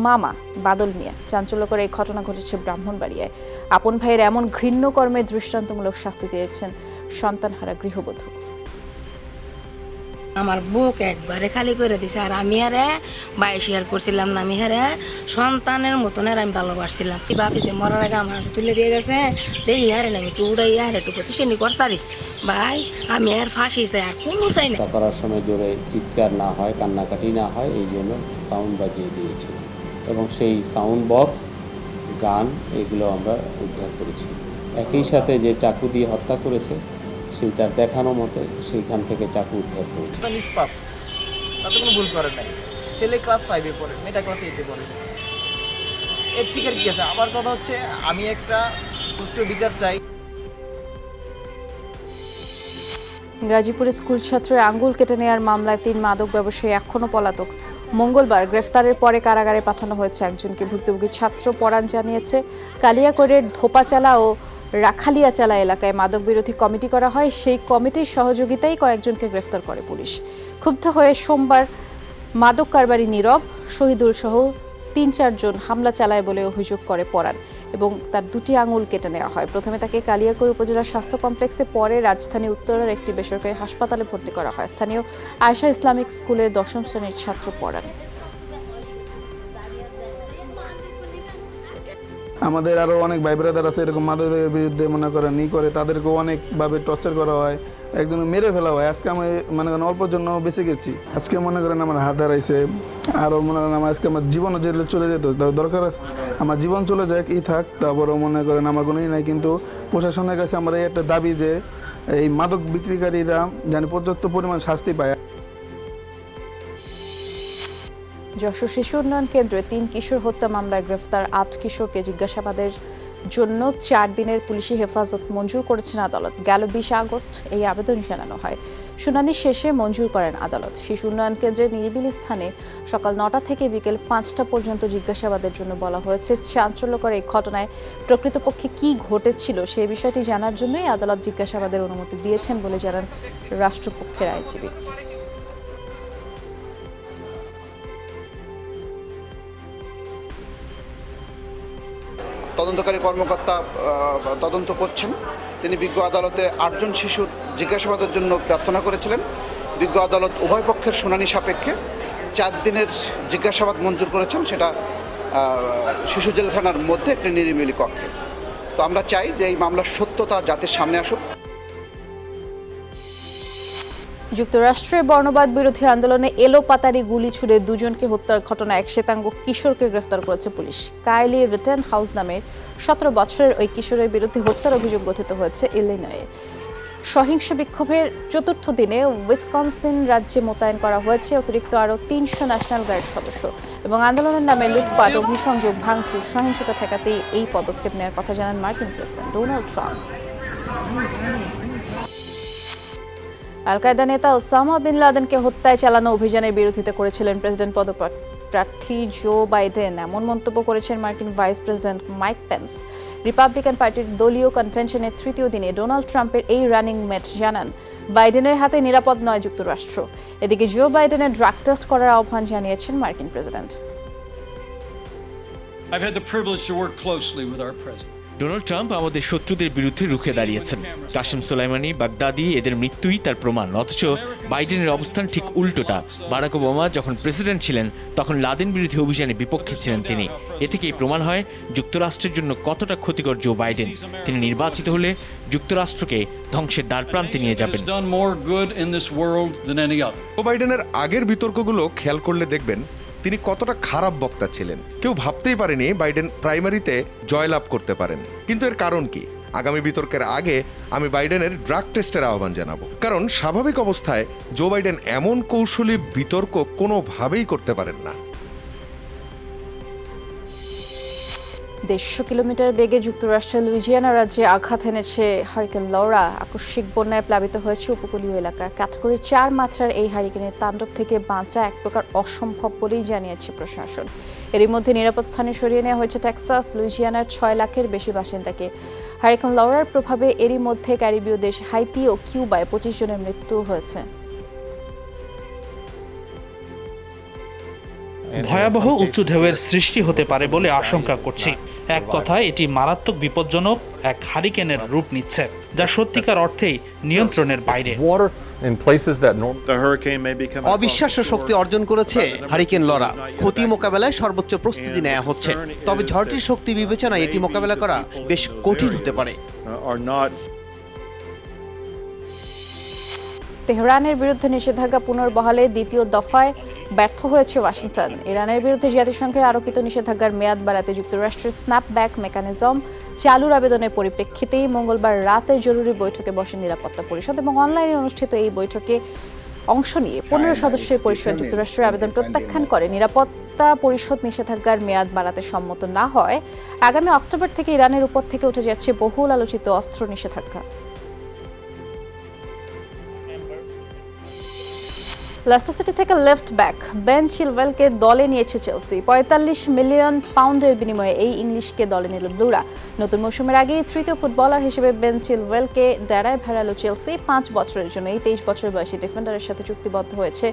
মামা বাদল মিয়া। চাঞ্চল্যকর এই ঘটনা ঘটেছে ব্রাহ্মণবাড়িয়ায়। আপন ভাইয়ের এমন ঘৃণ্য কর্মে দৃষ্টান্তমূলক শাস্তি দিয়েছেন সন্তানহারা গৃহবধূ। আমার বুক একবারে খালি করে দিছে, আর আমি আরে 22 ইয়ার করছিলাম না, আমি হারে সন্তানের মতন আর আমি ভালোবাসছিলাম। কি বাপি যে মরার আগে আমার তুলে দিয়ে গেছে, এই হারে না আমি একটু উড়াই হারে একটু প্রতিষ্ঠানি করতারি ভাই, আমি আর ফাঁসি চাই আর কোনো চাই না। করার সময় জোরে চিৎকার না হয়, কান্নাকাটি না হয়, এই জন্য সাউন্ড বাজিয়ে দিয়েছিল এবং সেই সাউন্ড বক্স, গান এগুলো আমরা উদ্ধার করেছি। একই সাথে যে চাকু দিয়ে হত্যা করেছে সেই তার দেখানো মতে সেইখান থেকে চাকু উদ্ধার করেছে। নিষ্পাপ, তাতে কোনো ভুল করে নাই। ছেলে ক্লাস 5-এ পড়ে, মেয়েটা ক্লাস 8-এ পড়ে। এর ঠিক আর কি আছে? আমার কথা হচ্ছে আমি একটা সুষ্ঠু বিচার চাই। গাজীপুরে স্কুল ছাত্রের আঙ্গুল কেটে নেওয়ার মামলায় 3 মাদক ব্যবসায়ী এখনো পলাতক। মঙ্গলবার গ্রেফতারের পরে কারাগারে পাঠানো হয়েছে একজনকে। ভুক্তভোগী ছাত্র পরাণ জানিয়েছে, কালিয়াকৈরের ধোপাচালা ও রাখালিয়াচালা এলাকায় মাদক বিরোধী কমিটি করা হয়। সেই কমিটির সহযোগিতায় কয়েকজনকে গ্রেফতার করে পুলিশ। ক্ষুব্ধ হয়ে সোমবার মাদক কারবারি নীরব, শহীদুল সহ ৩-৪ জন হামলা চালায় বলে অভিযোগ করে পরাণ এবং তার 2টি আঙুল কেটে নেওয়া হয়। প্রথমে তাকে কালিয়াকৈর উপজেলা স্বাস্থ্য কমপ্লেক্সে, পরে রাজধানী উত্তরার একটি বেসরকারি হাসপাতালে ভর্তি করা হয়। স্থানীয় আয়শা ইসলামিক স্কুলের 10ম শ্রেণীর ছাত্র পরাণ। আমাদের আরও অনেক ভাই ব্রাদার আছে এরকম মাদকের বিরুদ্ধে মনে করেন করে তাদেরকেও অনেকভাবে টর্চার করা হয়, একজন মেরে ফেলা হয়। আজকে আমি মনে করেন অল্পর জন্য বেঁচে গেছি, আজকে মনে করেন আমার হাত হারাইছে, আরও মনে করেন আজকে আমার জীবনও জেলে চলে যেত, দরকার আছে আমার জীবন চলে যাক থাক, তারপরও মনে করেন আমার কোনো নাই। কিন্তু প্রশাসনের কাছে আমার এই একটা দাবি যে এই মাদক বিক্রিকারীরা যেন পর্যাপ্ত পরিমাণ শাস্তি পায়। যশোর শিশু উন্নয়ন কেন্দ্রে 3 কিশোর হত্যা মামলায় গ্রেফতার 8 কিশোরকে জিজ্ঞাসাবাদের জন্য 4 দিনের পুলিশি হেফাজত মঞ্জুর করেছেন আদালত। গেল 20 আগস্ট এই আবেদন জানানো হয়। শুনানি শেষে মঞ্জুর করেন আদালত। শিশু উন্নয়ন কেন্দ্রের নিরিবিলি স্থানে সকাল 9টা থেকে বিকেল 5টা পর্যন্ত জিজ্ঞাসাবাদের জন্য বলা হয়েছে। চাঞ্চল্যকর এই ঘটনায় প্রকৃতপক্ষে কি ঘটেছিল সে বিষয়টি জানার জন্যই আদালত জিজ্ঞাসাবাদের অনুমতি দিয়েছেন বলে জানান রাষ্ট্রপক্ষের আইনজীবী। তদন্তকারী কর্মকর্তা তদন্ত করছেন। তিনি বিজ্ঞ আদালতে 8 জন শিশুর জিজ্ঞাসাবাদের জন্য প্রার্থনা করেছিলেন। বিজ্ঞ আদালত উভয় পক্ষের শুনানি সাপেক্ষে 4 দিনের জিজ্ঞাসাবাদ মঞ্জুর করেছেন, সেটা শিশু জেলখানার মধ্যে একটি নিরিবিলি কক্ষে। তো আমরা চাই যে এই মামলার সত্যতা জাতির সামনে আসুক। যুক্তরাষ্ট্রে বর্ণবাদ বিরোধী আন্দোলনে এলোপাতাড়ি গুলি ছুড়ে 2 জনকে হত্যার ঘটনায় এক শ্বেতাঙ্গ কিশোরকে গ্রেফতার করেছে পুলিশ। কাইলি রিটেন হাউস নামে 17 বছরের ওই কিশোরের বিরুদ্ধে হত্যার অভিযোগ গঠিত হয়েছে ইলিনয়ে। সহিংস বিক্ষোভের 4র্থ দিনে উইসকনসিন রাজ্যে মোতায়েন করা হয়েছে অতিরিক্ত আরও 300 ন্যাশনাল গার্ড সদস্য এবং আন্দোলনের নামে লুটপাট, অগ্নিসংযোগ, ভাঙচুর, সহিংসতা ঠেকাতেই এই পদক্ষেপ নেওয়ার কথা জানান মার্কিন প্রেসিডেন্ট ডোনাল্ড ট্রাম্প। আল কায়দা নেতা ওসামা বিন লাদেনকে হত্যায় চালানো অভিযানের বিরোধিতা করেছিলেন প্রেসিডেন্ট পদপ্রার্থী জো বাইডেন, এমন মন্তব্য করেছেন মার্কিন vice president Mike Pence. Republican পার্টির দলীয় কনভেনশনের 3য় দিনে ডোনাল্ড ট্রাম্পের এই রানিং মেট জানান বাইডেনের হাতে নিরাপদ নয় যুক্তরাষ্ট্র। এদিকে জো বাইডেনের ড্রাগ টেস্ট করার আহ্বান জানিয়েছেন মার্কিন president. I've had the privilege to work closely with our president. Donald Trump আমাদের শত্রুদের বিরুদ্ধে রুখে দাঁড়িয়েছেন। কাসেম সোলাইমানি, বাগদাদি, এদের মৃত্যুই তার প্রমাণ। অথচ বাইডেনের অবস্থান ঠিক উল্টোটা। বারাক ওবামা যখন প্রেসিডেন্ট ছিলেন তখন লাদেন বিরোধী অভিযানে বিপক্ষে ছিলেন তিনি। এ থেকেই প্রমাণ হয় যুক্তরাষ্ট্রের জন্য কতটা ক্ষতিকর জো বাইডেন। তিনি নির্বাচিত হলে যুক্তরাষ্ট্রকে ধ্বংসের দ্বারপ্রান্তে নিয়ে যাবেন। জো বাইডেনের আগের বিতর্কগুলো খেয়াল করলে দেখবেন তিনি কতটা খারাপ বক্তা ছিলেন। কেউ ভাবতেই পারেনি বাইডেন প্রাইমারিতে জয়লাভ করতে পারেন। কিন্তু এর কারণ কি? আগামী বিতর্কের আগে আমি বাইডেনের ড্রাগ টেস্টের আহ্বান জানাবো, কারণ স্বাভাবিক অবস্থায় জো বাইডেন এমন কৌশলী বিতর্ক কোনোভাবেই করতে পারেন না। 150 কিলোমিটার বেগে যুক্তরাষ্ট্রের লুইজিয়ানা রাজ্যে আঘাত এনেছে হারিকেন লরা। আকস্মিক বন্যায় প্লাবিত হয়েছে উপকূলীয় এলাকা। ক্যাটাগরি 4 মাত্রার এই হারিকেনের তাণ্ডব থেকে বাঁচা এক প্রকার অসম্ভব বলেই জানিয়েছে প্রশাসন। এরই মধ্যে নিরাপদ স্থানে সরিয়ে নেওয়া হয়েছে টেক্সাস, লুইজিয়ানার 6 লাখের বেশি বাসিন্দাকে। হারিকেন লরার প্রভাবে এরই মধ্যে ক্যারিবীয় দেশ হাইতি ও কিউবায় 25 জনের মৃত্যু হয়েছে। ভয়াবহ উঁচু ঢেউয়ের সৃষ্টি হতে পারে বলে আশঙ্কা করছি। এক কথায় এটি মারাত্মক বিপজ্জনক এক হারিকেনের রূপ নিচ্ছে, যা সত্যিকার অর্থেই নিয়ন্ত্রণের বাইরে। অবিশ্বাস্য শক্তি অর্জন করেছে হারিকেন লরা। ক্ষতি মোকাবেলায় সর্বোচ্চ প্রস্তুতি নেওয়া হচ্ছে, তবে ঝড়টির শক্তি বিবেচনায় এটি মোকাবেলা করা বেশ কঠিন হতে পারে। তেহরানের বিরুদ্ধে নিষেধাজ্ঞা পুনর্বহালে দ্বিতীয় দফায় ব্যর্থ হয়েছে ওয়াশিংটন। ইরানের বিরুদ্ধে জাতিসংঘের আরোপিত নিষেধাজ্ঞার মেয়াদ বাড়াতে যুক্তরাষ্ট্রের স্ন্যাপব্যাক মেকানিজম চালুর আবেদনের পরিপ্রেক্ষিতেই মঙ্গলবার রাতে জরুরি বৈঠকে বসে নিরাপত্তা পরিষদ এবং অনলাইনে অনুষ্ঠিত এই বৈঠকে অংশ নিয়ে 15 সদস্যের পরিষদ যুক্তরাষ্ট্রের আবেদন প্রত্যাখ্যান করে। নিরাপত্তা পরিষদ নিষেধাজ্ঞার মেয়াদ বাড়াতে সম্মত না হয় আগামী অক্টোবর থেকে ইরানের উপর থেকে উঠে যাচ্ছে বহুল আলোচিত অস্ত্র নিষেধাজ্ঞা। লেস্টার সিটি থেকে লেফট ব্যাক বেন চিলওয়েলকে দলে নিয়েছে চেলসি। 45 মিলিয়ন পাউন্ডের বিনিময়ে এই ইংলিশকে দলে নিল ব্লুরা। নতুন মৌসুমের আগে তৃতীয় ফুটবলার হিসেবে বেন চিলওয়েলকে ডেরায় ভেড়ালো চেলসি। 5 বছরের জন্য এই 23 বছর বয়সী ডিফেন্ডারের সাথে চুক্তিবদ্ধ হয়েছে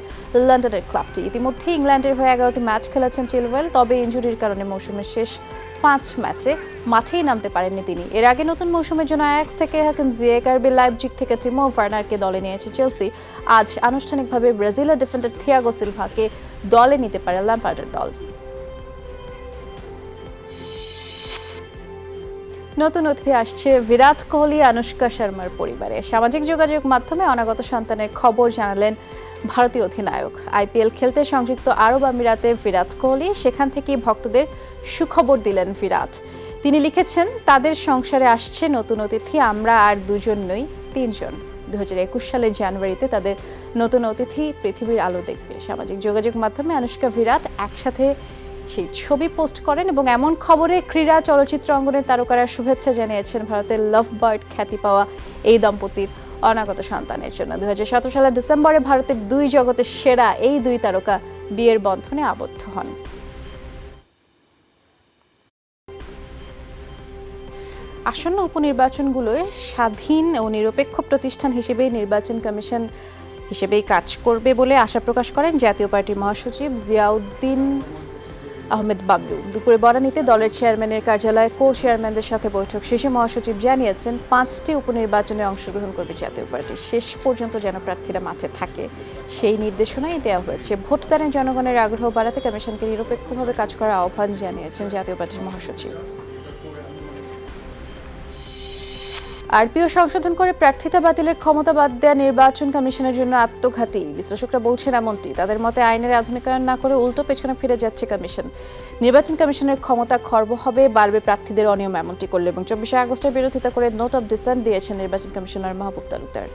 লন্ডনের ক্লাবটি। ইতিমধ্যে ইংল্যান্ডের হয়ে 11টি ম্যাচ খেলেছেন চিলওয়েল, তবে ইনজুরির কারণে মৌসুমের শেষ 5 ম্যাচে মাঠেই নামতে পারেননি তিনি। এর আগে নতুন মৌসুমের জন্য আয়াক্স থেকে হাকিম জিয়েক, আরবি লাইপজিগ থেকে টিমো ভার্নারকে দলে নিয়েছে চেলসি। আজ আনুষ্ঠানিকভাবে ব্রাজিলের ডিফেন্ডার থিয়াগো সিলভাকে দলে নিতে পারে ল্যাম্পার্ডের দল। নতুন অতিথি আসছে বিরাট কোহলি আনুষ্কা শর্মার পরিবারে। সামাজিক যোগাযোগ মাধ্যমে অনাগত সন্তানের খবর জানালেন ভারতীয় অধিনায়ক। আইপিএল খেলতে সংযুক্ত আরব আমিরাতে বিরাট কোহলি, সেখান থেকেই ভক্তদের সুখবর দিলেন বিরাট। তিনি লিখেছেন, তাদের সংসারে আসছে নতুন অতিথি, আমরা আর দুজন নই, 3 জন। 2021 সালের জানুয়ারিতে তাদের নতুন অতিথি পৃথিবীর আলো দেখবে। সামাজিক যোগাযোগ মাধ্যমে আনুষ্কা বিরাট একসাথে সেই ছবি পোস্ট করেন এবং এমন খবরে ক্রীড়া চলচ্চিত্র অঙ্গনের তারকারা শুভেচ্ছা জানিয়েছেন ভারতের লাভ বার্ড খ্যাতি পাওয়া এই দম্পতির অনাগত সন্তানের জন্য। 2017 সালের ডিসেম্বরে ভারতের 2 জগতের সেরা এই 2 তারকা বিয়ের বন্ধনে আবদ্ধ হন। আসন্ন উপনির্বাচনগুলোয় স্বাধীন ও নিরপেক্ষ প্রতিষ্ঠান হিসেবেই নির্বাচন কমিশন হিসেবেই কাজ করবে বলে আশা প্রকাশ করেন জাতীয় পার্টির মহাসচিব জিয়াউদ্দিন আহমেদ বাবলু। দুপুরে বনানীতে দলের চেয়ারম্যানের কার্যালয়ে কো চেয়ারম্যানদের সাথে বৈঠক শেষে মহাসচিব জানিয়েছেন, 5টি উপনির্বাচনে অংশগ্রহণ করবে জাতীয় পার্টি। শেষ পর্যন্ত যেন প্রার্থীরা মাঠে থাকে সেই নির্দেশনাই দেওয়া হয়েছে। ভোটদানে জনগণের আগ্রহ বাড়াতে কমিশনকে নিরপেক্ষভাবে কাজ করার আহ্বান জানিয়েছেন জাতীয় পার্টির মহাসচিব। আরপিও সংশোধন করে প্রার্থিতা বাতিলের ক্ষমতা বাদ দেয়া নির্বাচন কমিশনের জন্য আত্মঘাতী। বিশ্লেষকরা বলছেন এমনটি। তাদের মতে আইনের আধুনিকায়ন না করে উল্টো পেছনে ফিরে যাচ্ছে কমিশন। নির্বাচন কমিশনের ক্ষমতা খর্ব হবে, বাড়বে প্রার্থীদের অনিয়ম এমনটি করলে। এবং 24 আগস্টের বিরোধিতা করে নোট অফ ডিসেন্ট দিয়েছেন নির্বাচন কমিশনার মাহবুব তালুকদার।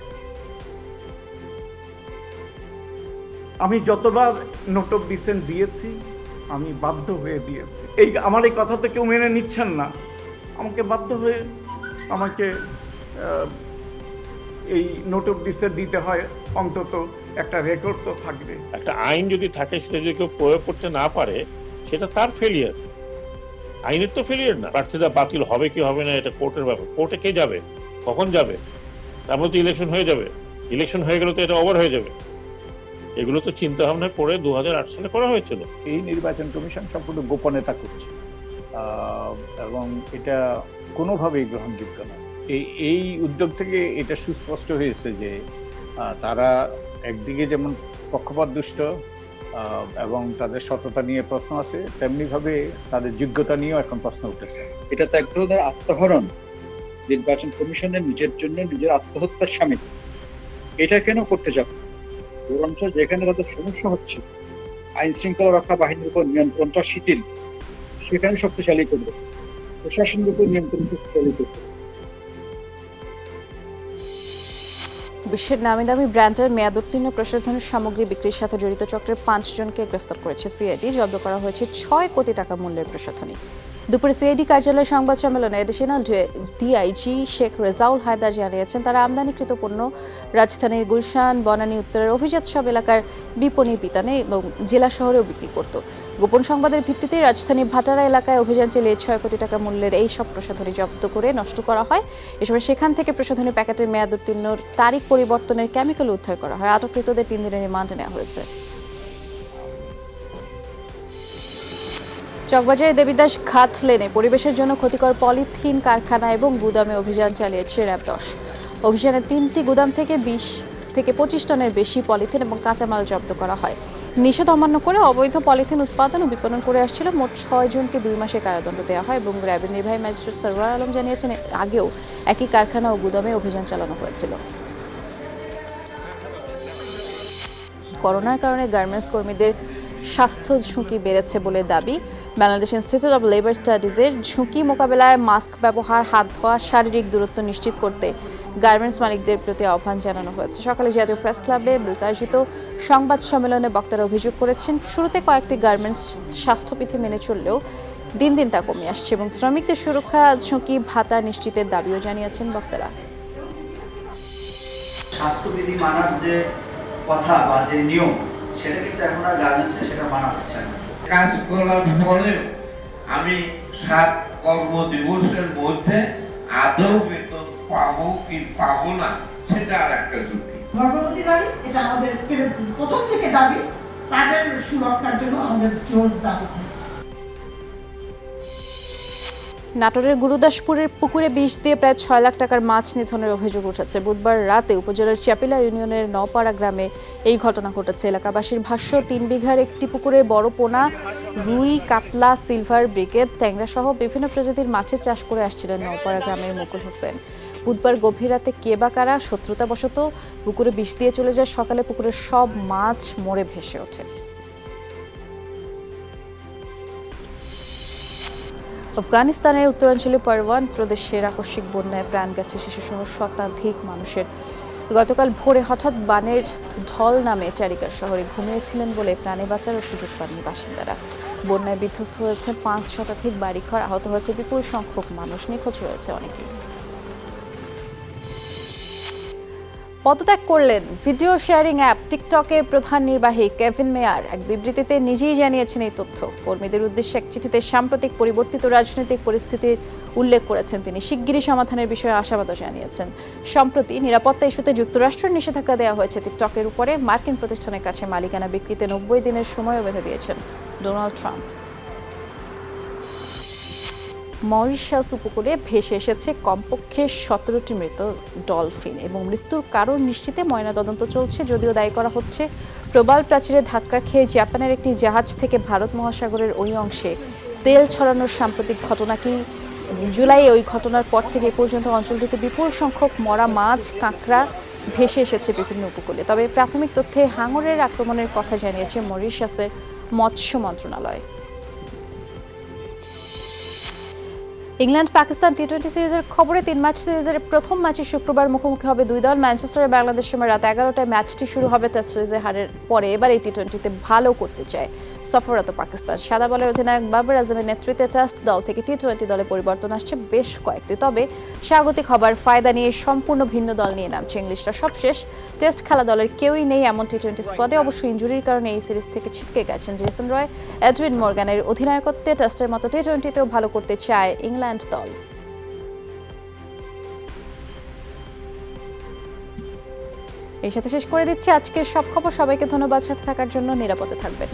আমি যতবার নোট অফ ডিসেন্ট দিয়েছি আমি বাধ্য হয়ে দিয়েছি। আমার এই কথা তো কেউ মেনে নিচ্ছেন না, আমাকে বাধ্য হয়ে আমাকে এই নোট অফ ডিসেন্ট দিতে হয়। অন্তত একটা রেকর্ড তো থাকবে। একটা আইন যদি থাকে সেটা যদি কেউ প্রয়োগ করতে না পারে সেটা তার ফেলিয়ার, আইনের তো ফেলিয়ার না। প্রার্থীতা বাতিল হবে কি হবে না এটা কোর্টের ব্যাপার। কোর্টে কে যাবে, কখন যাবে, তারপর তো ইলেকশন হয়ে যাবে। ইলেকশন হয়ে গেলে তো এটা ওভার হয়ে যাবে। এগুলো তো চিন্তা ভাবনা করে 2008 সালে করা হয়েছিল। এই নির্বাচন কমিশন সম্পূর্ণ গোপনীয়তা করছে এবং এটা কোনোভাবেই গ্রহণযোগ্য না। এই উদ্যোগ থেকে এটা সুস্পষ্ট হয়েছে যে তারা একদিকে যেমন পক্ষপাতদুষ্ট এবং তাদের সততা নিয়ে প্রশ্ন আছে, তেমনিভাবে তাদের যোগ্যতা নিয়েও এখন প্রশ্ন উঠেছে। এটা তো এক ধরনের আত্মহরণ। নির্বাচন কমিশনের নিজের জন্য নিজের আত্মহত্যার সামিল। এটা কেন করতে যাবে? বরঞ্চ যেখানে তাদের সমস্যা হচ্ছে, আইন শৃঙ্খলা রক্ষা বাহিনীর উপর নিয়ন্ত্রণটা শিথিল, সেখানে শক্তিশালী করবে, প্রশাসনের উপর নিয়ন্ত্রণ শক্তিশালী করবে। বিশ্বের নামি দামি ব্র্যান্ডের মেয়াদোত্তীর্ণ প্রসাধনের সামগ্রী বিক্রির সাথে জড়িত চক্রের 5 জনকে গ্রেফতার করেছে সিআইডি। জব্দ করা হয়েছে 6 কোটি টাকা মূল্যের প্রসাধনী। দুপুরে সিআইডি কার্যালয়ের সংবাদ সম্মেলনে এডিশনাল ডিআইজি শেখ রেজাউল হায়দার জানিয়েছেন, তারা আমদানিকৃত পণ্য রাজধানীর গুলশান, বনানী উত্তরের অভিজাত সব এলাকার বিপণী বিতানে এবং জেলা শহরেও বিক্রি করত। গোপন সংবাদের ভিত্তিতে রাজধানী ভাটারা এলাকায় অভিযান চালিয়ে 6 কোটি টাকা মূল্যের এই সব প্রসাধনী জব্দ করে নষ্ট করা হয়। এ সময় সেখান থেকে প্রসাধনী প্যাকেটের মেয়াদ উত্তীর্ণর তারিখ পরিবর্তনের কেমিক্যাল উদ্ধার করা হয়। আটককৃতদের 3 দিনের রিমান্ডে নেওয়া হয়েছে। চকবাজারের দেবীদাস ঘাট লেনে পরিবেশের জন্য ক্ষতিকর পলিথিন কারখানা এবং গুদামে অভিযান চালিয়েছে র্যাব 10। অভিযানে 3টি গুদাম থেকে 20 থেকে 25 টনের বেশি পলিথিন এবং কাঁচামাল জব্দ করা হয়। নিষেধ অমান্য করে অবৈধ পলিথিন উৎপাদন ও বিপণন করে আসছিল মোট 6 জনকে 2 মাসের কারাদণ্ড দেওয়া হয়। এবং র্যাবের নির্বাহী ম্যাজিস্ট্রেট সরওয়ার আলম জানিয়েছেন, আগেও একই কারখানা ও গুদামে অভিযান চালানো হয়েছিল। করোনার কারণে গার্মেন্টস কর্মীদের স্বাস্থ্য ঝুঁকি বেড়েছে বলে দাবি। বাংলাদেশ ইনস্টিটিউট অব লেবার স্টাডিজের ঝুঁকি মোকাবেলায় মাস্ক ব্যবহার, হাত ধোয়া, শারীরিক দূরত্ব নিশ্চিত করতে গার্মেন্টস মালিকদের প্রতি আহ্বান জানানো হয়েছে। সকালে জাতীয় প্রেস ক্লাবে আয়োজিত সংবাদ সম্মেলনে বক্তারা অভিযোগ করেছেন, শুরুতে কয়েকটি গার্মেন্টস স্বাস্থ্যবিধি মেনে চললেও দিন দিন তা কমে আসছে এবং শ্রমিকদের সুরক্ষা ঝুঁকি ভাতা নিশ্চিতের দাবিও জানিয়েছেন বক্তারা। স্বাস্থ্যবিধি মানার যে কথা বা যে নিয়ম, সেটা কিন্তু এখন আর গার্মেন্টসে সেটা মানা হচ্ছে না। কাজ করার পরে আমি 7 কর্মদিবসের মধ্যে আদৌ বেতন পাবো কি পাবো না সেটা আর একটা ঝুঁকি। গর্ভবতী নারী, এটা আমাদের প্রথম থেকে দাবি, তাদের সুরক্ষার জন্য আমাদের জোর দাবি। নাটোরের গুরুদাসপুরের পুকুরে বিষ দিয়ে প্রায় 6 লাখ টাকার মাছ নিধনের অভিযোগ উঠেছে। বুধবার রাতে উপজেলার চাপিলা ইউনিয়নের নওপাড়া গ্রামে এই ঘটনা ঘটেছে। এলাকাবাসীর ভাষ্য, 3 বিঘার একটি পুকুরে বড় পোনা, রুই, কাতলা, সিলভার, ব্রিগেড, ট্যাংরা সহ বিভিন্ন প্রজাতির মাছের চাষ করে আসছিলেন নওপাড়া গ্রামের মুকুল হোসেন। বুধবার গভীর রাতে কে বা কারা শত্রুতাবশত পুকুরে বিষ দিয়ে চলে যায়। সকালে পুকুরের সব মাছ মরে ভেসে ওঠে। আফগানিস্তানের উত্তরাঞ্চলীয় পারওয়ান প্রদেশের আকস্মিক বন্যায় প্রাণ গেছে শিশুসহ শতাধিক মানুষের। গতকাল ভোরে হঠাৎ বানের ঢল নামে চারিকার শহরে ঘুমিয়েছিলেন বলে প্রাণে বাঁচারও সুযোগ পাননি বাসিন্দারা। বন্যায় বিধ্বস্ত হয়েছে 5 শতাধিক বাড়িঘর, আহত হয়েছে বিপুল সংখ্যক মানুষ, নিখোঁজ রয়েছে অনেকেই। পদত্যাগ করলেন ভিডিও শেয়ারিং অ্যাপ টিকটকের প্রধান নির্বাহী কেভিন মেয়ার। এক বিবৃতিতে নিজেই জানিয়েছেন এই তথ্য। কর্মীদের উদ্দেশ্যে এক চিঠিতে সাম্প্রতিক পরিবর্তিত রাজনৈতিক পরিস্থিতির উল্লেখ করেছেন তিনি। শিগগিরই সমাধানের বিষয়ে আশাবাদও জানিয়েছেন। সম্প্রতি নিরাপত্তা ইস্যুতে যুক্তরাষ্ট্রের নিষেধাজ্ঞা দেওয়া হয়েছে টিকটকের উপরে। মার্কিন প্রতিষ্ঠানের কাছে মালিকানা বিক্রিতে 90 দিনের সময়ও বেঁধে দিয়েছেন ডোনাল্ড ট্রাম্প। মরিশাস উপকূলে ভেসে এসেছে কমপক্ষে 17টি মৃত ডলফিন এবং মৃত্যুর কারণ নিশ্চিতে ময়নাতদন্ত চলছে। যদিও দায়ী করা হচ্ছে প্রবাল প্রাচীরে ধাক্কা খেয়ে জাপানের একটি জাহাজ থেকে ভারত মহাসাগরের ওই অংশে তেল ছড়ানোর সাম্প্রতিক ঘটনা কি। জুলাই ওই ঘটনার পর থেকে পর্যন্ত অঞ্চলটিতে বিপুল সংখ্যক মরা মাছ, কাঁকড়া ভেসে এসেছে বিভিন্ন উপকূলে। তবে প্রাথমিক তথ্যে হাঙরের আক্রমণের কথা জানিয়েছে মরিশাসের মৎস্য মন্ত্রণালয়। ইংল্যান্ড পাকিস্তান টি-20 সিরিজের খবরে 3 ম্যাচ সিরিজের প্রথম ম্যাচে শুক্রবার মুখোমুখি হবে দুই দল। ম্যানচেস্টারে বাংলাদেশ সময় রাত 11টায় ম্যাচটি শুরু হবে। টেস্ট সিরিজে হারের পরে এবার এই টি-20তে ভালো করতে চায় সফররত পাকিস্তান। সাদা বলের অধিনায়ক বাবর আজমের নেতৃত্বে টেস্ট দল থেকে টি-20 দলে পরিবর্তন আসছে বেশ কয়েকটি। তবে স্বাগতিক হবার ফায়দা নিয়ে সম্পূর্ণ ভিন্ন দল নিয়ে নামছে ইংলিশরা। সবশেষ টেস্ট খেলা দলের কেউই নেই এমন টি-20 স্কোয়াডে। অবশ্য ইনজুরির কারণে এই সিরিজ থেকে ছিটকে গেছেন জেসন রয়। এডউইন মর্গানের অধিনায়কত্বে টেস্টের মতো টি-20তেও ভালো করতে চায় ইংল্যান্ড দল। এই সাথে শেষ করে দিচ্ছি আজকের সব খবর। সবাইকে ধন্যবাদ সাথে থাকার জন্য। নিরাপদে থাকবেন।